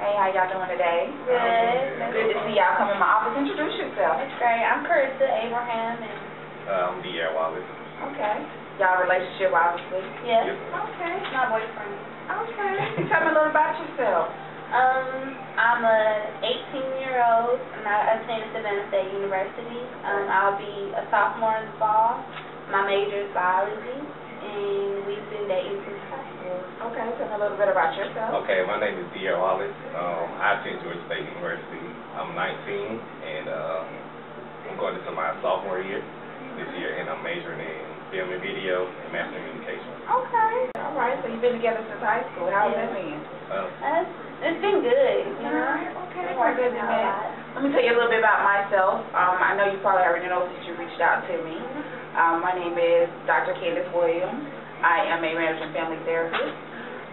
Hey, how y'all doing today? Good. Good to see y'all come in my office. Introduce yourself. That's great. I'm Carissa Abraham and I'm Dierre Wallace. Okay. Y'all relationship, obviously? yes. Okay. My boyfriend. Okay. Tell me a little about yourself. I'm a 18-year-old and I attend Savannah State University. I'll be a sophomore in the fall. My major is biology and we've been dating since high school. Okay, tell me a little bit about yourself. Okay, my name is Dierre Wallace. I attend Georgia State University. I'm 19 and I'm going into my sophomore year this year, and I'm majoring in film and video and mass communication. Okay. All right, so you've been together since high school. How's that been? It's been good. You know? Okay. Let me tell you a little bit about myself. I know you probably already know since you reached out to me. My name is Dr. Candace Williams. I am a marriage and family therapist.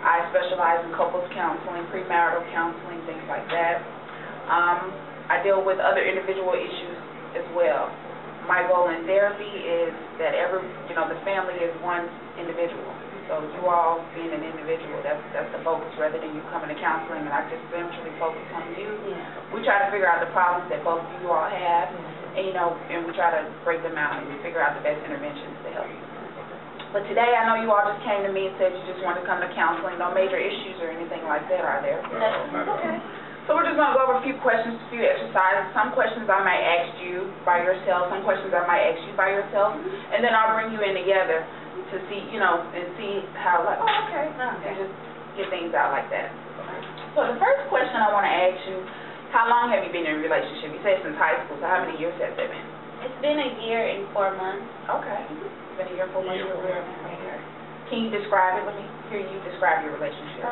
I specialize in couples counseling, premarital counseling, things like that. I deal with other individual issues as well. My goal in therapy is that the family is one individual. So you all being an individual, that's the focus, rather than you coming to counseling and I just centrally focus on you. Yeah. We try to figure out the problems that both of you all have, and we try to break them out and figure out the best interventions to help you. But today, I know you all just came to me and said you just want to come to counseling. No major issues or anything like that, are there? No, not at all. Okay. So we're just going to go over a few questions, a few exercises. Some questions I might ask you by yourself. Some questions I might ask you by yourself. And then I'll bring you in together to see, and see how, like, okay. And just get things out like that. So the first question I want to ask you, how long have you been in a relationship? You said since high school, so how many years has that been? It's been a year and 4 months. Okay. It's been a year and 4 months. Can you describe it? Let me hear you describe your relationship.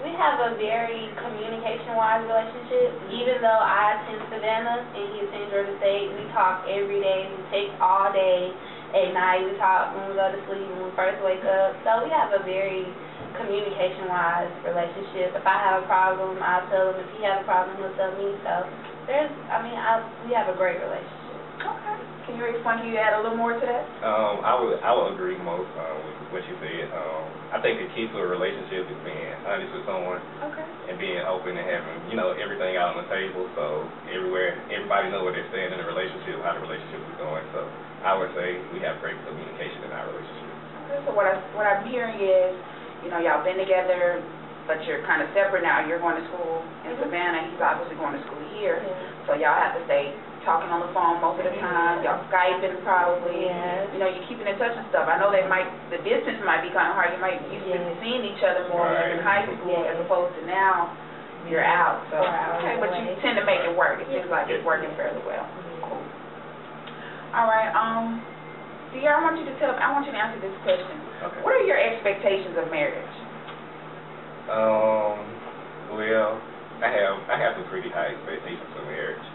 We have a very communication-wise relationship. Even though I attend Savannah and he attends Georgia State, we talk every day. We text all day. At night, we talk when we go to sleep, when we first wake up. So we have a very communication-wise relationship. If I have a problem, I'll tell him. If he has a problem, he'll tell me. So we have a great relationship. Okay. Can you explain? Can you add a little more to that? I would agree most with what you said. I think the key to a relationship is being honest with someone. Okay. And being open and having, everything out on the table, so everybody know where they stand in the relationship, how the relationship is going. So I would say we have great communication in our relationship. Okay. So what I'm hearing is, y'all been together, but you're kind of separate now. You're going to school in Savannah. He's obviously going to school here. So y'all have to stay talking on the phone most of the time. Y'all Skyping probably. You're keeping in touch and stuff. I know the distance might be kind of hard. You might used to seeing each other more in high school as opposed to now you're out. So okay, but you tend to make it work. It seems like it's working fairly well. Cool. All right. Dierre, I want you to answer this question. Okay. What are your expectations of marriage? Well, I have some pretty high expectations for marriage.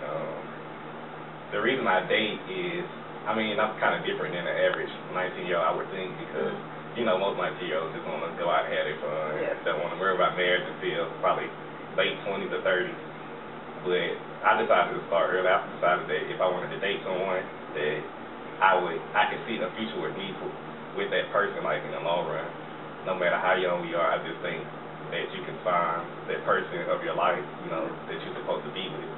The reason I date is, I'm kind of different than the average 19-year-old, I would think, because, most 19-year-olds just want to go out and have their fun. Yes. Don't want to worry about marriage until probably late 20s or 30s. But I decided to start early. I decided that if I wanted to date someone, that I could see a future with me with that person, like in the long run. No matter how young we are, I just think that you can find that person of your life, that you're supposed to be with.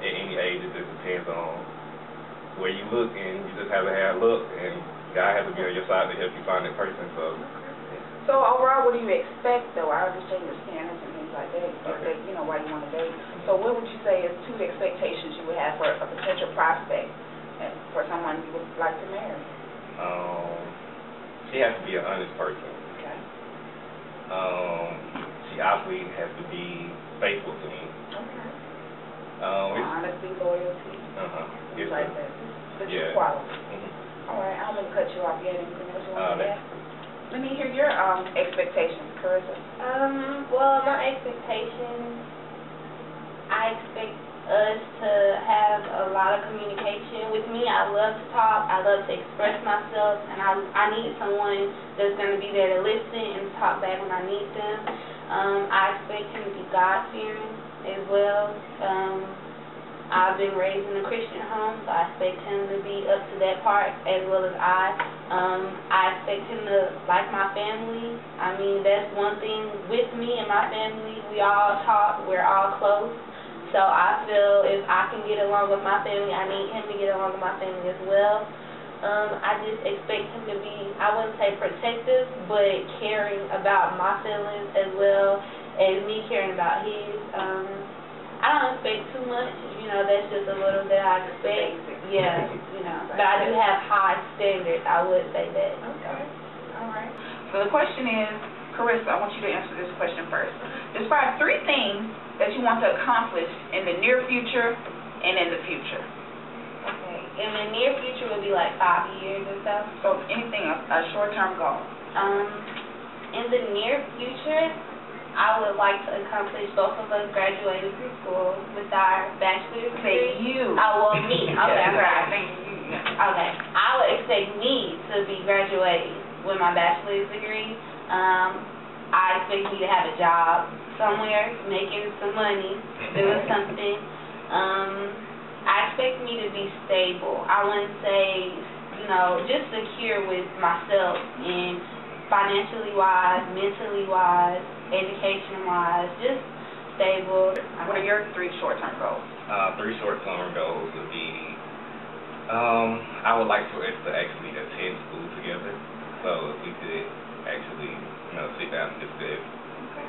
At any age, it just depends on where you look, and you just have to have luck, and God has to be on your side to help you find that person. So overall, what do you expect, though? I understand your standards and things like that. Why you want to date. So what would you say is 2 expectations you would have for a potential prospect and for someone you would like to marry? She has to be an honest person. Okay. She obviously has to be faithful to me. Okay. Honesty, loyalty. Things like that. The true qualities. All right. I'm going to cut you off. You have anything else you want to add? Let me hear your expectations, Carissa. Well, my expectations, I expect us to have a lot of communication. With me, I love to talk. I love to express myself, and I need someone that's going to be there to listen and talk back when I need them. I expect him to be God-fearing as well. I've been raised in a Christian home, so I expect him to be up to that part as well as I. I expect him to like my family. I mean, that's one thing with me and my family. We all talk. We're all close. So I feel if I can get along with my family, I need him to get along with my family as well. I just expect him to be, I wouldn't say protective, but caring about my feelings as well as me caring about his. I don't expect too much, that's just a little that I expect. Yeah, but I do have high standards, I would say that. Okay, all right. So the question is, Carissa, I want you to answer this question first. Describe 3 things that you want to accomplish in the near future and in the future. Okay. In the near future would be like 5 years or so. So anything, a short-term goal. In the near future, I would like to accomplish both of us graduating from school with our bachelor's degree. Say you. Oh, well, me. Okay, I'm sorry. I think you. Okay. I would expect me to be graduating with my bachelor's degree. I expect me to have a job somewhere, making some money, doing something. I expect me to be stable. I wouldn't say, just secure with myself and financially wise, mentally wise, education wise, just stable. What are your 3 short-term goals? 3 short-term goals would be, I would like for us to actually attend school together. So if we could actually, sit down and discuss,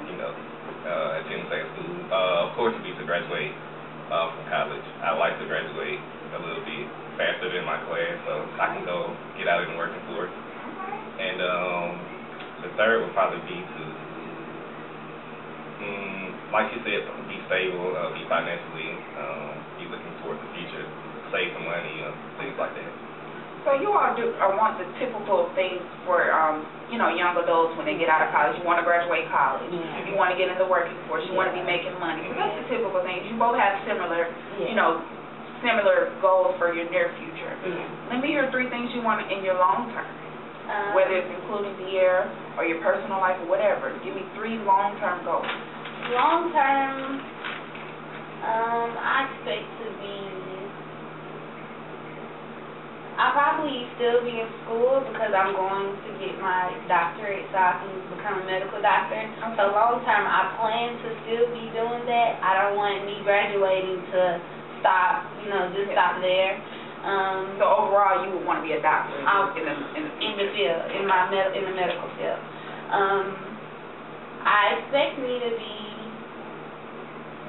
attend the same school. Of course, it'd be to graduate from college. I would like to graduate a little bit faster than my class, so I can go get out in the working force. And the third would probably be to, like you said, be stable, be financially, be looking towards the future, save some money, things like that. So you all want the typical things for young adults when they get out of college. You want to graduate college. You want to get into the working force. You want to be making money. So that's the typical things. You both have similar, similar goals for your near future. Let me hear 3 things you want in your long term, whether it's including Dierre or your personal life or whatever. Give me 3 long-term goals. Long term, I expect to be. I'll probably still be in school because I'm going to get my doctorate so I can become a medical doctor. So long term, I plan to still be doing that. I don't want me graduating to stop, just stop there. So overall, you would want to be a doctor in the field, in the medical field. I expect me to be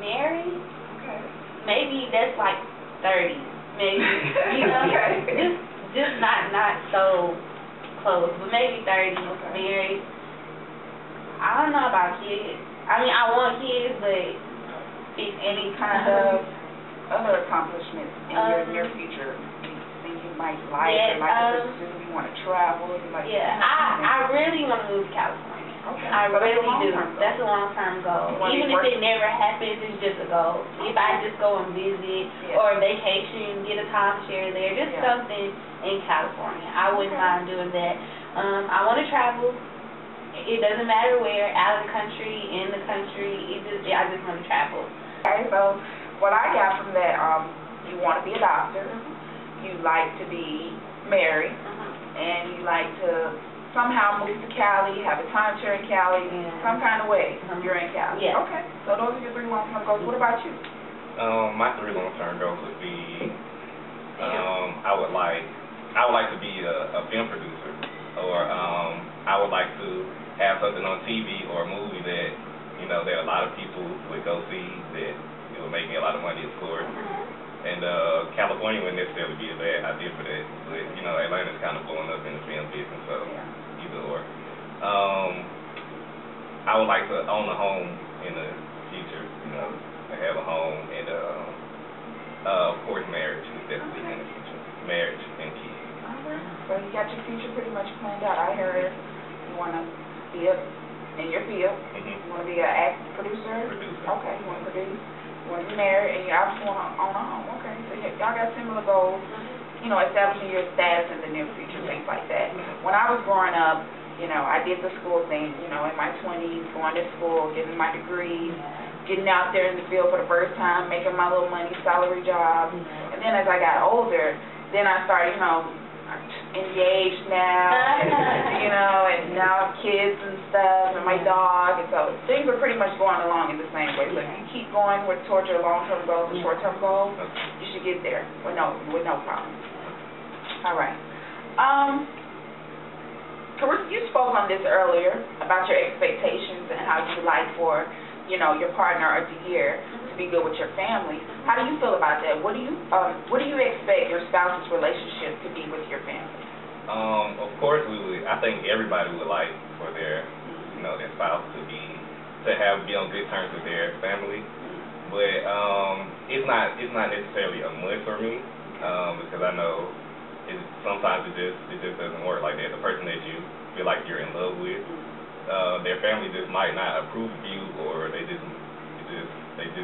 married. Okay. Maybe that's like 30. Maybe, Okay. just not so close, but maybe 30, married. I don't know about kids. I mean, I want kids, but any kind of other accomplishments in your near future, things you might like, or like to pursue, you want to travel, I really want to move to California. Okay. I really do. That's a long-term goal. Even if it never happens, it's just a goal. If I just go and visit or vacation, get a timeshare there, just something in California. I wouldn't mind doing that. I want to travel. It doesn't matter where, out of the country, in the country. I just want to travel. Okay, so what I got from that, you want to be a doctor, you like to be married, and you like to somehow move to Cali, have a timeshare in Cali, some kind of way you're in Cali. Yeah. Okay, so those are your 3 long-term goals. What about you? My 3 long-term goals would be, I would like to be a film producer, or I would like to have something on TV or a movie that, that a lot of people would go see, that it would make me a lot of money, of course. And California wouldn't necessarily be a bad idea for that, but Atlanta's kind of blowing up in the film business, so either or. I would like to own a home in the future, to have a home, and of course marriage is definitely in the future. Marriage and kids. Alright, so you got your future pretty much planned out. I heard you want to be in your field. You want to be an producer. Okay, you want to produce. When you're married and you obviously want to own a home. Okay, so y'all got similar goals, establishing your status in the near future, things like that. When I was growing up, I did the school thing, in my 20s, going to school, getting my degrees, getting out there in the field for the first time, making my little money, salary job. And then as I got older, then I started, I engaged now, you know, and now kids and stuff, and my dog, and so things are pretty much going along in the same way. So if you keep going towards your long-term goals and short-term goals, you should get there with no problem. All right. Carissa, you spoke on this earlier about your expectations and how you like for, you know, your partner or Dierre to be good with your family. How do you feel about that? What do you expect your spouse's relationship to be with your family? Of course, I think everybody would like for their, you know, their spouse to be on good terms with their family. But it's not necessarily a must for me, because I know sometimes it just doesn't work like that. The person that you feel like you're in love with, their family just might not approve of you, or they just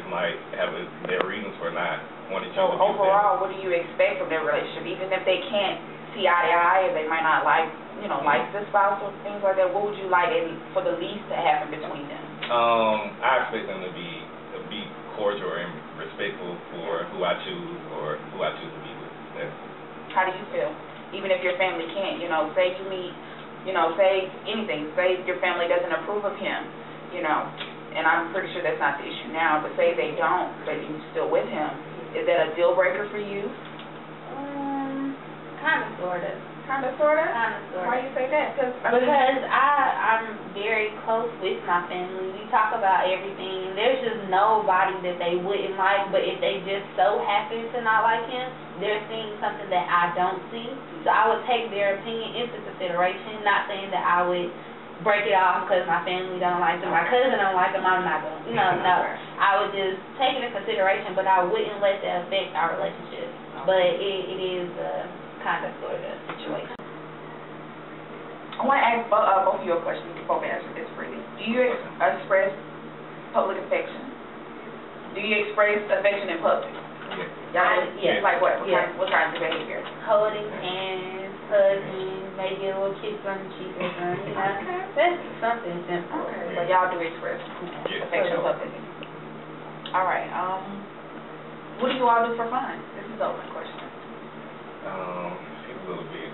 might have their reasons for not wanting you. So overall, what do you expect from their relationship? Even if they can't see eye to eye, or they might not like the spouse or things like that, what would you like for the least to happen between them? I expect them to be cordial and respectful for who I choose to be with. Yeah. How do you feel? Even if your family can't, say you meet, say anything, say your family doesn't approve of him, and I'm pretty sure that's not the issue now, but say they don't, but you're still with him, is that a deal breaker for you? Kind of, sort of. Kind of, sort of? Kind of, sort of. Why do you say that? Because I'm very close with my family. We talk about everything. There's just nobody that they wouldn't like, but if they just so happen to not like him, they're seeing something that I don't see. So I would take their opinion into consideration, not saying that I would break it off because my family don't like them, my cousin don't like them, I'm not going to, no. I would just take it into consideration, but I wouldn't let that affect our relationship. But it is kind of sort of situation. I want to ask both of your questions. You both answer this freely. Do you express public affection? Do you express affection in public? Yes. Like what? What kinds of behavior? Holding hands, hugging, maybe a little kiss on the cheek or something. That's something simple. Okay. So y'all do express affection publicly. All right. What do you all do for fun? This is an open question. It's a little bit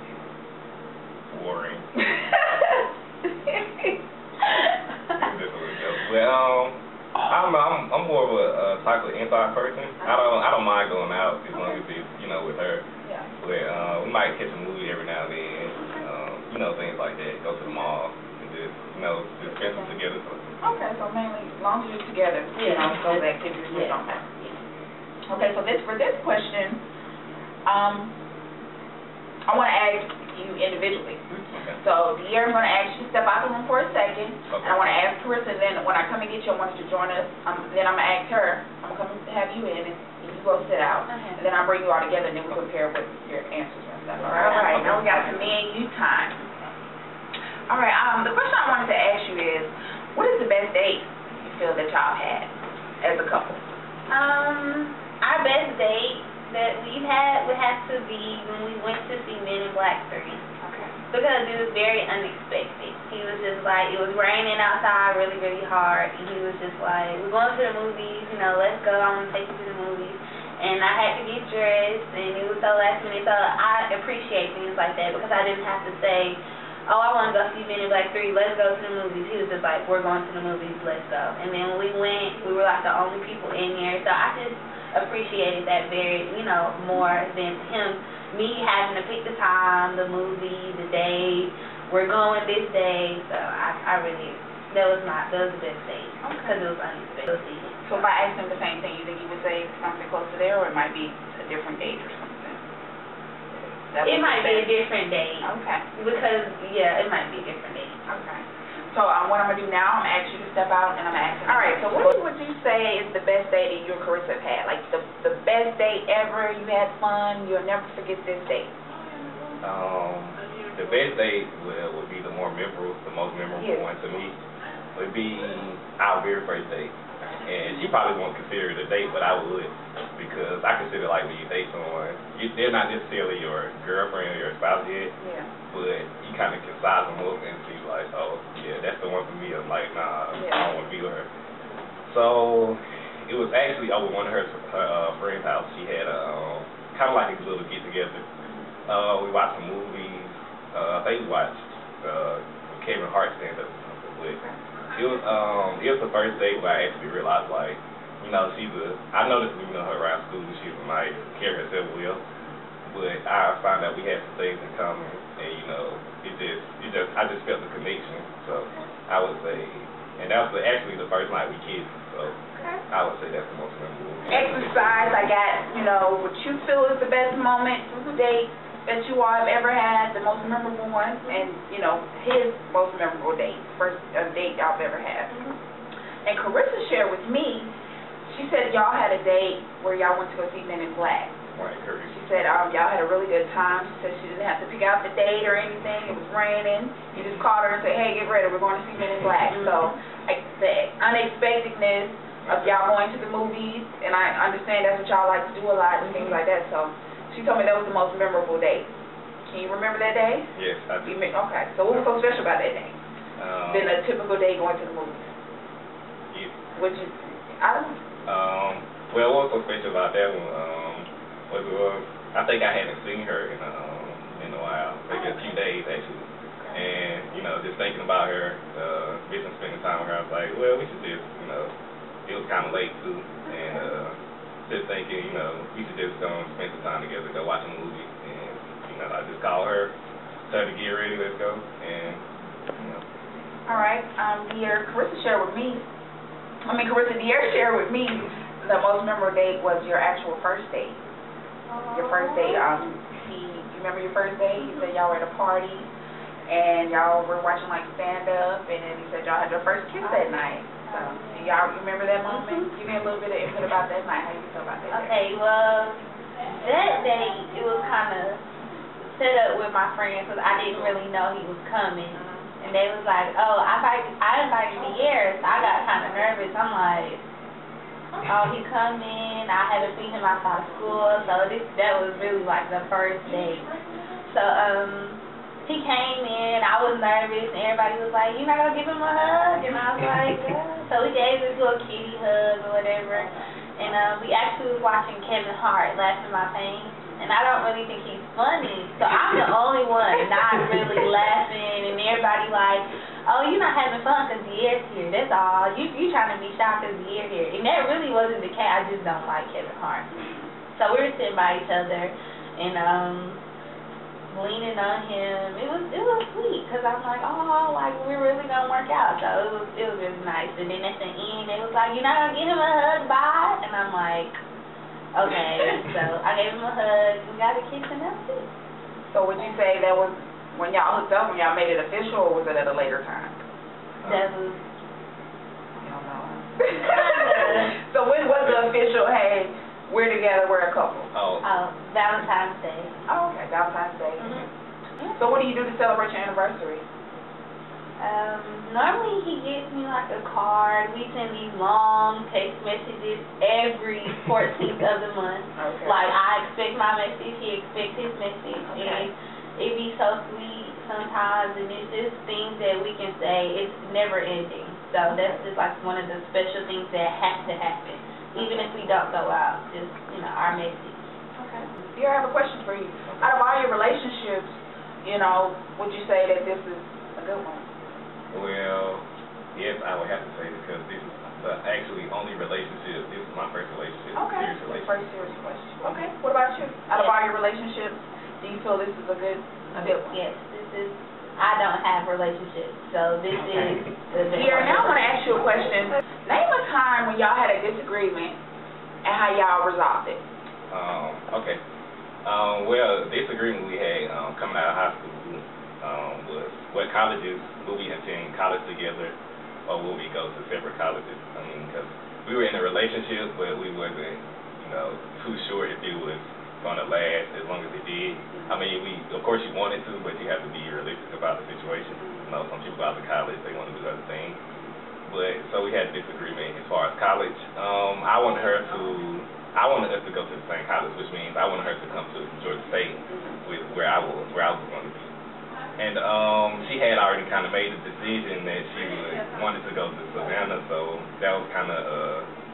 boring. Well, I don't know. I'm more of a type of inside person. I don't mind going out as long as it's with her. Yeah. But we might catch a movie every now and then. Things like that. Go to the mall and just spend some together. Okay, so mainly as long as you're together, those activities don't matter. Okay, so for this question, I want to ask you individually. Okay. So Dierre, I'm going to ask you to step out the room for a second. Okay. And I want to ask Carissa, and then when I come and get you, I want you to join us. Then I'm going to ask her. I'm going to come have you in, and you go sit out. Okay. And then I'll bring you all together, and then we compare with your answers and stuff. All right. Okay. Now we got some me and you time. All right. The question I wanted to ask you is, what is the best date you feel that y'all had as a couple? Our best date that we've had would have to be when we went to see Men in Black 3. Okay. Because it was very unexpected. He was just like, it was raining outside really, really hard, and he was just like, we're going to the movies, let's go, I want to take you to the movies. And I had to get dressed, and it was so last minute, so I appreciate things like that because I didn't have to say, oh, I want to go see Men in Black 3, let's go to the movies. He was just like, we're going to the movies, let's go. And then when we went, we were like the only people in there, so I just appreciated that very, more than me having to pick the time, the movie, the day, we're going this day. So I really, that was the best day because it was unexpected. So if I asked him the same thing, you think he would say something close to there, or it might be a different date or something? It might be a different date. Okay. Because, it might be a different date. Okay. So what I'm going to do now, I'm going to ask you to step out, and I'm going to ask you. All right, so what would you say is the best date that you and Carissa have had? Like the best date ever, you had fun, you'll never forget this date? The best date would be the most memorable one to me. Would be our very first date. And she probably won't consider it a date, but I would, because I consider like when you date someone, they're not necessarily your girlfriend or your spouse yet, but you kind of can size them up and see like, oh yeah, that's the one for me. I'm like, nah, I don't want to be with her. So it was actually over one of her friend's house. She had kind of like a little get together. We watched a movie say watch Kevin Hart stand up or something, but it was the first date where I actually realized, like, you know, I noticed, you know, her around school, she was nice, carried herself well, but I found out we had some things in common, and, you know, I just felt the connection, so I would say, and that was actually the first night we kissed, so I would say that's the most memorable. Exercise, I got, you know, what you feel is the best moment, date that you all have ever had, the most memorable one, and, you know, his most memorable date, first date y'all have ever had. And Carissa shared with me, she said y'all had a date where y'all went to go see Men in Black. Right, correct. She said y'all had a really good time. She said she didn't have to pick out the date or anything. It was raining. You just called her and said, hey, get ready, we're going to see Men in Black. So the unexpectedness of y'all going to the movies, and I understand that's what y'all like to do a lot and things like that. So she told me that was the most memorable day. Can you remember that day? Yes, I do. Okay, so what was so special about that day than a typical day going to the movies? Yeah. I don't know. Well, what was so special about that one was I think I hadn't seen her in a while, maybe a few days actually. And, you know, just thinking about her, missing spending time with her, I was like, well, we should just, you know, it was kind of late too, and just thinking, you know, we should just go and spend some time together, go watch a movie, and, you know, I just called her, tell her to get ready, let's go, and, you know. All right, RissanDierre shared with me the most memorable date was your actual first date. Your first date, you remember your first date? He said y'all were at a party, and y'all were watching like stand-up, and then he said y'all had your first kiss that night. So, do y'all remember that moment? Give me a little bit of input about that night. How you feel about that? Okay, well, that day, it was kind of set up with my friends, because I didn't really know he was coming. And they was like, oh, I invited Dierre, so I got kind of nervous. I'm like, oh, he coming. I haven't seen him outside of school, so that was really like the first date. So, he came in, I was nervous, and everybody was like, you not gonna give him a hug? And I was like, yeah. So we gave this little kitty hug or whatever. And we actually was watching Kevin Hart, Laughing My Pain. And I don't really think he's funny. So I'm the only one not really laughing, and everybody like, oh, you're not having fun because Dierre's here. That's all. You trying to be shocked because Dierre's here. And that really wasn't the case. I just don't like Kevin Hart. So we were sitting by each other and leaning on him. It was sweet because I'm like, oh, like we're really gonna work out. So it was really nice. And then at the end, they was like, you're not gonna give him a hug, bye? And I'm like, okay. So I gave him a hug. We got a kiss, and that's it. So would you say that was when y'all hooked up, when y'all made it official, or was it at a later time? That was. I don't know. So when was the official, hey, we're together, we're a couple? Oh, Valentine's Day. Oh, okay, Valentine's Day. Mm-hmm. So what do you do to celebrate your anniversary? Normally he gets me like a card. We send these long text messages every 14th of the month. Okay. Like I expect my message, he expects his message, and it be so sweet sometimes, and it's just things that we can say. It's never ending. So that's just like one of the special things that has to happen, even if we don't go out. Just our message. Okay. Here I have a question for you. Out of all your relationships, would you say that this is a good one? well, yes, I would have to say because this is the actually only relationship. This is my first relationship. Okay. Serious relationship. First serious relationship. Okay. What about you? Out of all your relationships, do you feel this is a good one? Yes, this is. I don't have relationships, so this is the best. Here, now I want to ask you a question. Name a time when y'all had a disagreement and how y'all resolved it. Okay. Well, this agreement we had coming out of high school was what colleges will we attend college together, or will we go to separate colleges? I mean, because we were in a relationship, but we wasn't, too sure if it was going to last as long as it did. I mean, of course you wanted to, but you have to be realistic about the situation. Some people out of college, they want to do other things. But, so we had a disagreement as far as college. I wanted us to go to the same college, which means I wanted her to come to Georgia State, where I was going to be. And she had already kind of made the decision that she wanted to go to Savannah, so that was kind of,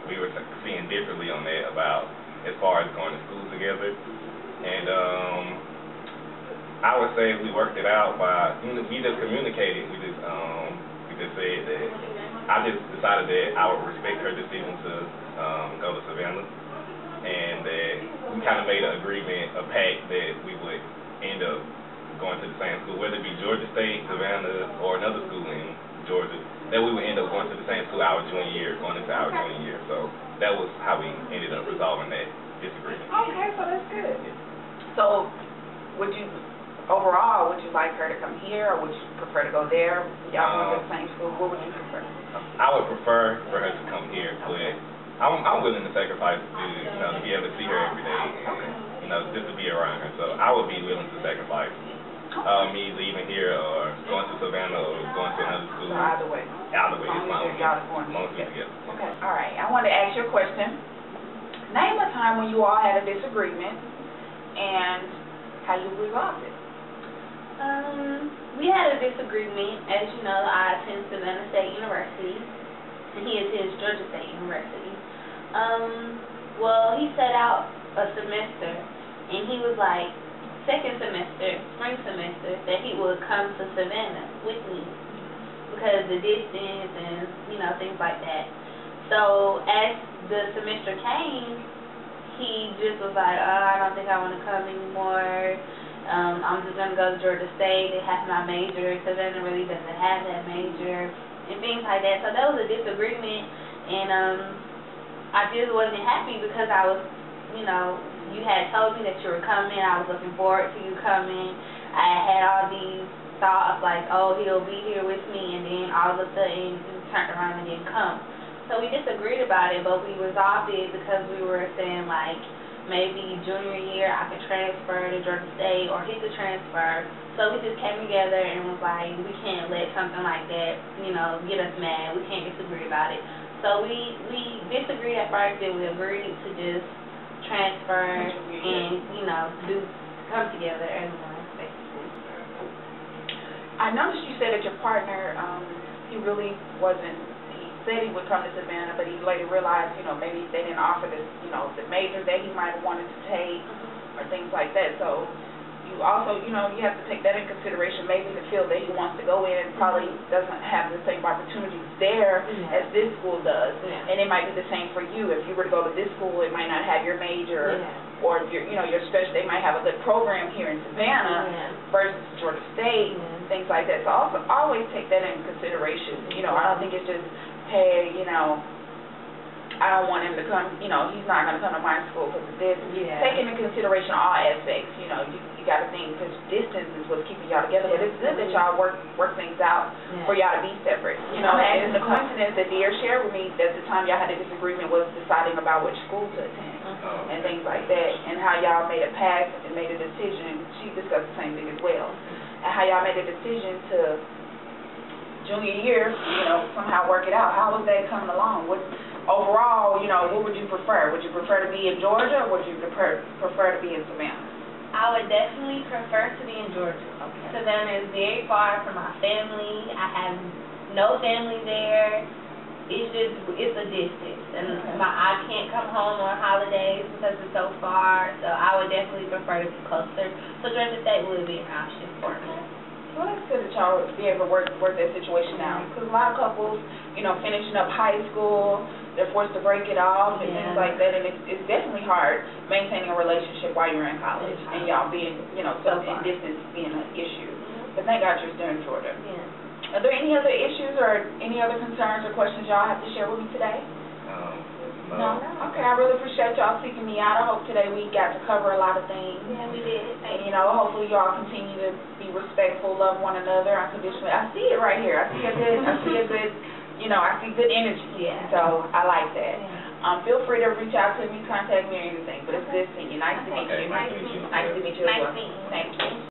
we were seeing differently on that about as far as going to school together. And I I would say we worked it out by, we just communicated. We just said that I just decided that I would respect her decision to go to Savannah, and that we kind of made an agreement, a pact that we would end up going to the same school, whether it be Georgia State, Savannah, or another school in Georgia, that we would end up going to the same school our junior year, going into our junior year. So that was how we ended up resolving that disagreement. Okay, so that's good. So would you, overall, would you like her to come here, or would you prefer to go there? Y'all going to the same school. What would you prefer? I would prefer for her to come here, but I'm willing to sacrifice to be able to see her every day, and just to be around her. So I would be willing to sacrifice me leaving here or going to Savannah or going to another school. So either way. Either way, it's fine. Y'all going together. Okay. All right. I want to ask you a question. Name a time when you all had a disagreement and how you resolved it. We had a disagreement. As you know, I attend Savannah State University, and he attends Georgia State University. Well, he set out a semester, and he was like, second semester, spring semester, that he would come to Savannah with me because the distance and, things like that. So as the semester came, he just was like, I don't think I want to come anymore. I'm just going to go to Georgia State. They have my major. Savannah really doesn't have that major and things like that. So that was a disagreement, and I just wasn't happy because I was, you had told me that you were coming. I was looking forward to you coming. I had all these thoughts like, oh, he'll be here with me, and then all of a sudden you turned around and didn't come. So we disagreed about it, but we resolved it because we were saying, like, maybe junior year I could transfer to Georgia State or he could transfer. So we just came together and was like, we can't let something like that, get us mad. We can't disagree about it. So we disagreed at first, then we agreed to just transfer and, come together as one, basically. I noticed you said that your partner, he really wasn't, he said he would come to Savannah, but he later realized, maybe they didn't offer the, the major that he might have wanted to take or things like that. So you also, you have to take that in consideration. Maybe the field that he wants to go in probably doesn't have the same opportunities there as this school does. And it might be the same for you. If you were to go to this school, it might not have your major, or if your special, they might have a good program here in Savannah versus Georgia State, things like that. So also always take that in consideration. I don't think it's just, hey, I don't want him to come, he's not going to come to my school because of this. Taking into consideration all aspects, you got to think, because distance is what's keeping y'all together. But it's good that y'all work things out for y'all to be separate. And the coincidence that Dierre shared with me that the time y'all had a disagreement was deciding about which school to attend and things like that, and how y'all made a pact and made a decision. She discussed the same thing as well, and how y'all made a decision to junior year, somehow work it out. How was that coming along? Overall, what would you prefer? Would you prefer to be in Georgia, or would you prefer to be in Savannah? I would definitely prefer to be in Georgia. Savannah is very far from my family. I have no family there. It's a distance, and I can't come home on holidays because it's so far. So I would definitely prefer to be closer. So Georgia State would be an option for me. Well, that's good that y'all would be able to work that situation out. Because a lot of couples, finishing up high school, they're forced to break it off and things like that. And it's definitely hard maintaining a relationship while you're in college and y'all being, so in distance being an issue. But thank God you're still in Georgia. Are there any other issues or any other concerns or questions y'all have to share with me today? No? Okay, I really appreciate y'all seeking me out. I hope today we got to cover a lot of things. Yeah, we did. And, hopefully y'all continue to be respectful, love one another unconditionally. I see it right here. I see good energy. So I like that. Feel free to reach out to me, contact me or anything. But it's good seeing you. Nice to meet you. Nice to meet you. Nice to meet you as well. Nice to meet you. Thank you.